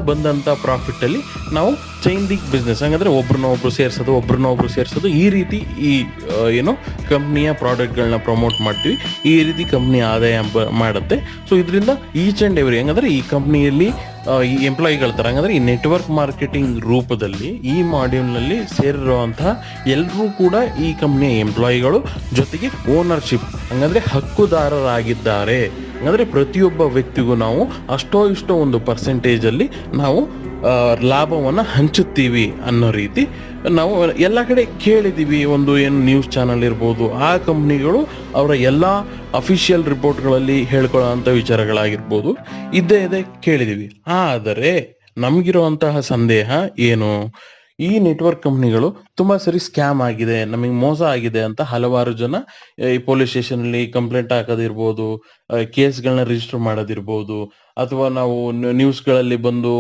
ಬಂದಂಥ ಪ್ರಾಫಿಟ್ಟಲ್ಲಿ ನಾವು chain link business ಹಂಗಂದ್ರೆ ಒಬ್ರನ್ನ ಒಬ್ರು ಸೇರಿಸೋದು ಈ ರೀತಿ ಈ ಏನು ಕಂಪ್ನಿಯ ಪ್ರಾಡಕ್ಟ್ಗಳನ್ನ ಪ್ರಮೋಟ್ ಮಾಡ್ತೀವಿ. ಈ ರೀತಿ ಕಂಪ್ನಿ ಆದಾಯ ಮಾಡುತ್ತೆ. ಸೊ ಇದರಿಂದ ಈಚ್ ಆ್ಯಂಡ್ ಎವ್ರಿ ಹಂಗಂದ್ರೆ ಈ ಕಂಪ್ನಿಯಲ್ಲಿ ಈ ಎಂಪ್ಲಾಯಿಗಳ ಥರ ಹಂಗಂದ್ರೆ ಈ ನೆಟ್ವರ್ಕ್ ಮಾರ್ಕೆಟಿಂಗ್ ರೂಪದಲ್ಲಿ ಈ ಮಾಡ್ಯೂಲ್ನಲ್ಲಿ ಸೇರಿರುವಂತಹ ಎಲ್ಲರೂ ಕೂಡ ಈ ಕಂಪ್ನಿಯ ಎಂಪ್ಲಾಯಿಗಳು, ಜೊತೆಗೆ ಓನರ್ಶಿಪ್ ಹಂಗಂದ್ರೆ ಹಕ್ಕುದಾರರಾಗಿದ್ದಾರೆ. ಹಂಗಂದ್ರೆ ಪ್ರತಿಯೊಬ್ಬ ವ್ಯಕ್ತಿಗೂ ನಾವು ಅಷ್ಟೋ ಇಷ್ಟೋ ಒಂದು ಪರ್ಸೆಂಟೇಜಲ್ಲಿ ನಾವು ಲಾಭವನ್ನು ಹಂಚುತ್ತೀವಿ ಅನ್ನೋ ರೀತಿ ನಾವು ಎಲ್ಲ ಕಡೆ ಕೇಳಿದ್ದೀವಿ. ಒಂದು ಏನು ನ್ಯೂಸ್ ಚಾನಲ್ ಇರ್ಬೋದು, ಆ ಕಂಪ್ನಿಗಳು ಅವರ ಎಲ್ಲ ಅಫಿಷಿಯಲ್ ರಿಪೋರ್ಟ್ಗಳಲ್ಲಿ ಹೇಳ್ಕೊಳ್ಳೋ ಅಂಥ ವಿಚಾರಗಳಾಗಿರ್ಬೋದು ಇದ್ದೇ ಕೇಳಿದ್ದೀವಿ. ಆದರೆ ನಮಗಿರುವಂತಹ ಸಂದೇಹ ಏನು, ಈ ನೆಟ್ವರ್ಕ್ ಕಂಪ್ನಿಗಳು ತುಂಬಾ ಸರಿ ಸ್ಕ್ಯಾಮ್ ಆಗಿದೆ, ನಮಗೆ ಮೋಸ ಆಗಿದೆ ಅಂತ ಹಲವಾರು ಜನ ಈ ಪೊಲೀಸ್ ಸ್ಟೇಷನಲ್ಲಿ ಕಂಪ್ಲೇಂಟ್ ಹಾಕೋದಿರ್ಬೋದು, ಕೇಸ್ಗಳನ್ನ ರಿಜಿಸ್ಟರ್ ಮಾಡೋದಿರ್ಬೋದು, ಅಥವಾ ನಾವು ನ್ಯೂಸ್ಗಳಲ್ಲಿ ಬಂದು